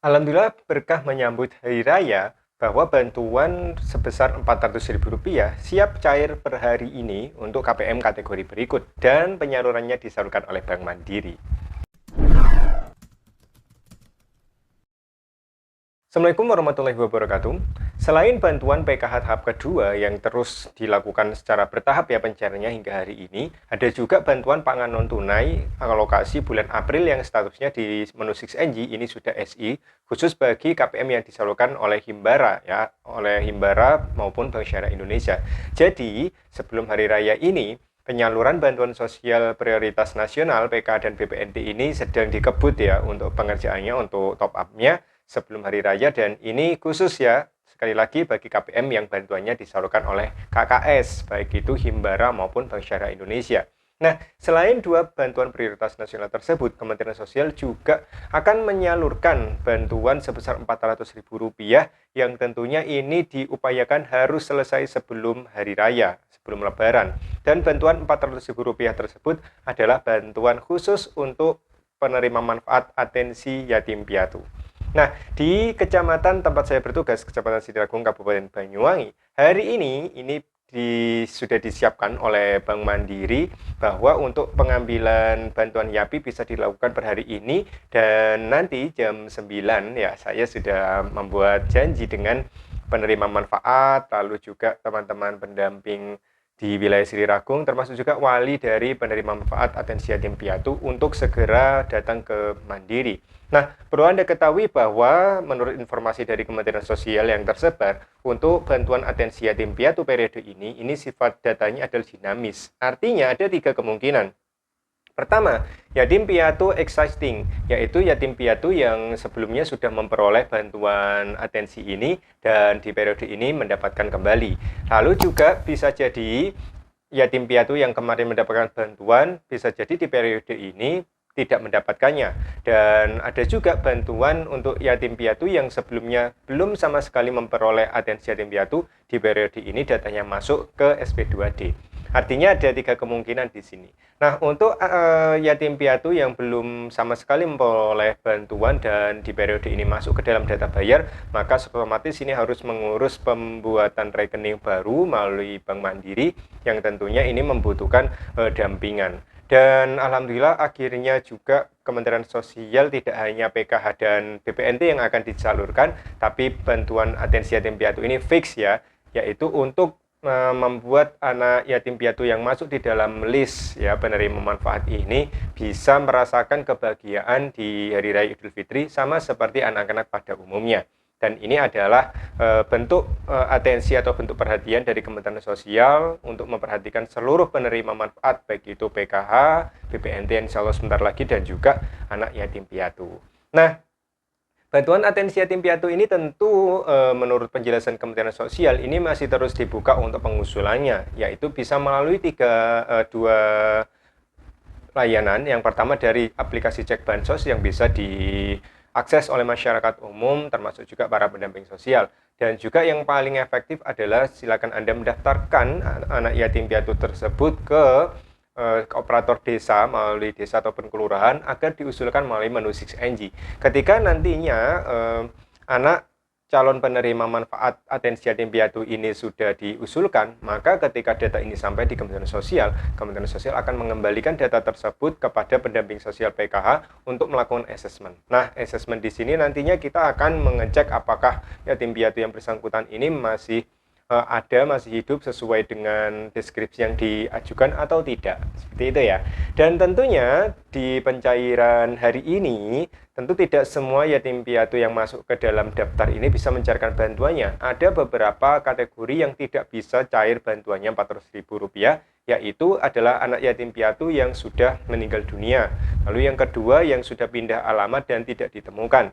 Alhamdulillah berkah menyambut Hari Raya bahwa bantuan sebesar Rp400.000 siap cair per hari ini untuk KPM kategori berikut dan penyalurannya disalurkan oleh Bank Mandiri. Assalamualaikum warahmatullahi wabarakatuh. Selain bantuan PKH tahap kedua yang terus dilakukan secara bertahap ya pencairannya hingga hari ini, ada juga bantuan pangan non-tunai alokasi bulan April yang statusnya di menu 6NG ini sudah SI, khusus bagi KPM yang disalurkan oleh Himbara ya, oleh Himbara maupun Bank Syariah Indonesia. Jadi, sebelum hari raya ini, penyaluran bantuan sosial prioritas nasional PK dan BPNT ini sedang dikebut ya untuk pengerjaannya, untuk top up-nya sebelum hari raya, dan ini khusus ya sekali lagi bagi KPM yang bantuannya disalurkan oleh KKS baik itu Himbara maupun Bank Syariah Indonesia. Nah, selain dua bantuan prioritas nasional tersebut, Kementerian Sosial juga akan menyalurkan bantuan sebesar Rp400.000 yang tentunya ini diupayakan harus selesai sebelum hari raya, sebelum Lebaran. Dan bantuan Rp400.000 tersebut adalah bantuan khusus untuk penerima manfaat atensi yatim piatu. Nah, di kecamatan tempat saya bertugas, Kecamatan Sidiragung, Kabupaten Banyuwangi, hari ini sudah disiapkan oleh Bank Mandiri bahwa untuk pengambilan bantuan YAPI bisa dilakukan per hari ini, dan nanti jam 9 ya saya sudah membuat janji dengan penerima manfaat, lalu juga teman-teman pendamping di wilayah Sidiragung, termasuk juga wali dari penerima manfaat atensi yatim piatu untuk segera datang ke Mandiri. Nah, perlu Anda ketahui bahwa menurut informasi dari Kementerian Sosial yang tersebar, untuk bantuan atensi yatim piatu periode ini sifat datanya adalah dinamis. Artinya ada tiga kemungkinan. Pertama, yatim piatu existing, yaitu yatim piatu yang sebelumnya sudah memperoleh bantuan atensi ini dan di periode ini mendapatkan kembali. Lalu juga bisa jadi yatim piatu yang kemarin mendapatkan bantuan, bisa jadi di periode ini tidak mendapatkannya. Dan ada juga bantuan untuk yatim piatu yang sebelumnya belum sama sekali memperoleh atensi yatim piatu, di periode ini datanya masuk ke SP2D. Artinya ada tiga kemungkinan di sini. Nah, untuk yatim piatu yang belum sama sekali memperoleh bantuan dan di periode ini masuk ke dalam data bayar, maka otomatis ini harus mengurus pembuatan rekening baru melalui Bank Mandiri yang tentunya ini membutuhkan dampingan. Dan alhamdulillah akhirnya juga Kementerian Sosial tidak hanya PKH dan BPNT yang akan disalurkan, tapi bantuan atensi yatim piatu ini fix ya, yaitu untuk membuat anak yatim piatu yang masuk di dalam list ya penerima manfaat ini bisa merasakan kebahagiaan di Hari Raya Idul Fitri sama seperti anak-anak pada umumnya. Dan ini adalah bentuk atensi atau bentuk perhatian dari Kementerian Sosial untuk memperhatikan seluruh penerima manfaat, baik itu PKH, BPNT yang insya Allah sebentar lagi, dan juga anak yatim piatu. Nah, bantuan atensi yatim piatu ini tentu menurut penjelasan Kementerian Sosial ini masih terus dibuka untuk pengusulannya, yaitu bisa melalui dua layanan. Yang pertama dari aplikasi Cek Bansos yang bisa diakses oleh masyarakat umum, termasuk juga para pendamping sosial. Dan juga yang paling efektif adalah silakan Anda mendaftarkan anak yatim piatu tersebut ke operator desa melalui desa ataupun kelurahan agar diusulkan melalui menu 6NG. Ketika nantinya anak calon penerima manfaat atensi yatim piatu ini sudah diusulkan, maka ketika data ini sampai di Kementerian Sosial akan mengembalikan data tersebut kepada pendamping sosial PKH untuk melakukan assessment. Nah, assessment di sini nantinya kita akan mengecek apakah yatim piatu yang bersangkutan ini masih masih hidup sesuai dengan deskripsi yang diajukan atau tidak, seperti itu ya. Dan tentunya di pencairan hari ini tentu tidak semua yatim piatu yang masuk ke dalam daftar ini bisa mencairkan bantuannya. Ada beberapa kategori yang tidak bisa cair bantuannya Rp400.000, yaitu adalah anak yatim piatu yang sudah meninggal dunia, lalu yang kedua yang sudah pindah alamat dan tidak ditemukan.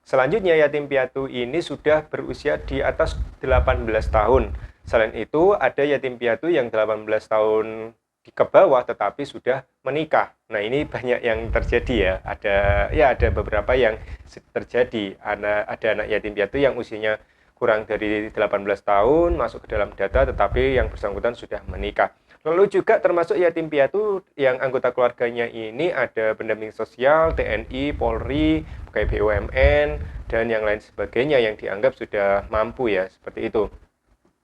Selanjutnya, yatim piatu ini sudah berusia di atas 18 tahun. Selain itu, ada yatim piatu yang 18 tahun ke bawah tetapi sudah menikah. Nah, ini banyak yang terjadi ya. Ada beberapa yang terjadi. Ada anak yatim piatu yang usianya kurang dari 18 tahun masuk ke dalam data tetapi yang bersangkutan sudah menikah. Lalu juga termasuk yatim piatu yang anggota keluarganya ini ada pendamping sosial, TNI, Polri, pegawai BUMN, dan yang lain sebagainya yang dianggap sudah mampu ya, seperti itu.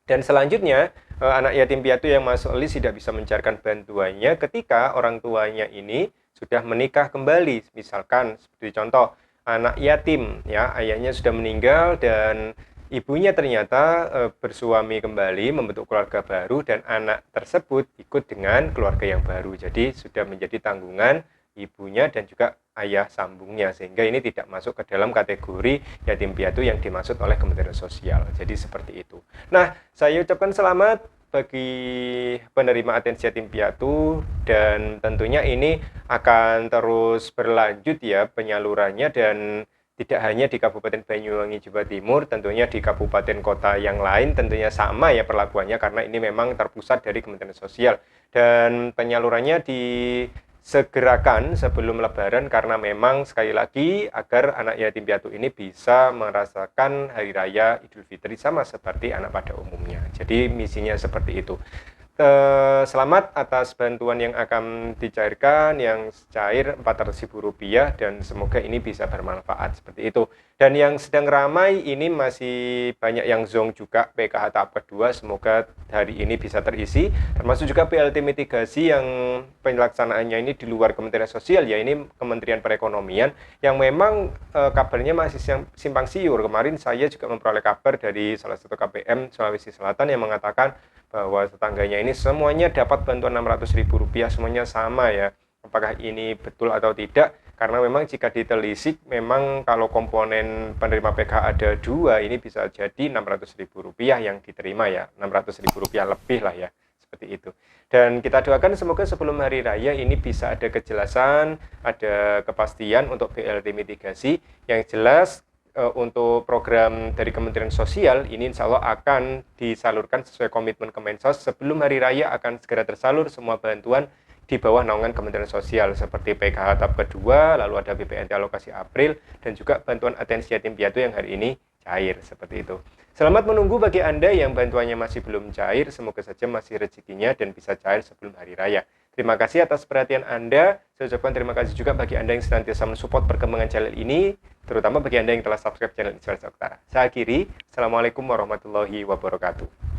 Dan selanjutnya, anak yatim piatu yang masuk list tidak bisa mencairkan bantuannya ketika orang tuanya ini sudah menikah kembali. Misalkan seperti contoh, anak yatim ya, ayahnya sudah meninggal dan ibunya ternyata bersuami kembali, membentuk keluarga baru dan anak tersebut ikut dengan keluarga yang baru. Jadi sudah menjadi tanggungan ibunya dan juga ayah sambungnya, sehingga ini tidak masuk ke dalam kategori yatim piatu yang dimaksud oleh Kementerian Sosial. Jadi seperti itu. Nah, saya ucapkan selamat bagi penerima atensi yatim piatu dan tentunya ini akan terus berlanjut ya penyalurannya, dan tidak hanya di Kabupaten Banyuwangi, Jawa Timur, tentunya di kabupaten kota yang lain tentunya sama ya perlakuannya, karena ini memang terpusat dari Kementerian Sosial. Dan penyalurannya disegerakan sebelum Lebaran karena memang sekali lagi agar anak yatim piatu ini bisa merasakan Hari Raya Idul Fitri sama seperti anak pada umumnya. Jadi misinya seperti itu. Selamat atas bantuan yang akan dicairkan, yang cair Rp400.000, dan semoga ini bisa bermanfaat seperti itu. Dan yang sedang ramai ini masih banyak yang zonk juga PKH tahap kedua, semoga hari ini bisa terisi, termasuk juga PLT mitigasi yang pelaksanaannya ini di luar Kementerian Sosial ya, ini Kementerian Perekonomian yang memang kabarnya masih simpang siur. Kemarin saya juga memperoleh kabar dari salah satu KPM Sulawesi Selatan yang mengatakan bahwa tetangganya ini semuanya dapat bantuan Rp600.000, semuanya sama ya. Apakah ini betul atau tidak? Karena memang jika ditelisik, memang kalau komponen penerima PKH ada 2, ini bisa jadi Rp600.000 yang diterima ya, Rp600.000 lebih lah ya, seperti itu. Dan kita doakan semoga sebelum Hari Raya ini bisa ada kejelasan, ada kepastian untuk BLT mitigasi yang jelas. Untuk program dari Kementerian Sosial ini insya Allah akan disalurkan sesuai komitmen Kemensos. Sebelum Hari Raya akan segera tersalur semua bantuan di bawah naungan Kementerian Sosial seperti PKH tahap kedua, lalu ada BPNT alokasi April, dan juga bantuan atensi yatim piatu yang hari ini cair seperti itu. Selamat menunggu bagi Anda yang bantuannya masih belum cair, semoga saja masih rezekinya dan bisa cair sebelum Hari Raya. Terima kasih atas perhatian Anda. Saya ucapkan terima kasih juga bagi Anda yang senantiasa mensupport perkembangan channel ini, terutama bagi Anda yang telah subscribe channel Inspirasi Oktara. Saya akhiri. Assalamualaikum warahmatullahi wabarakatuh.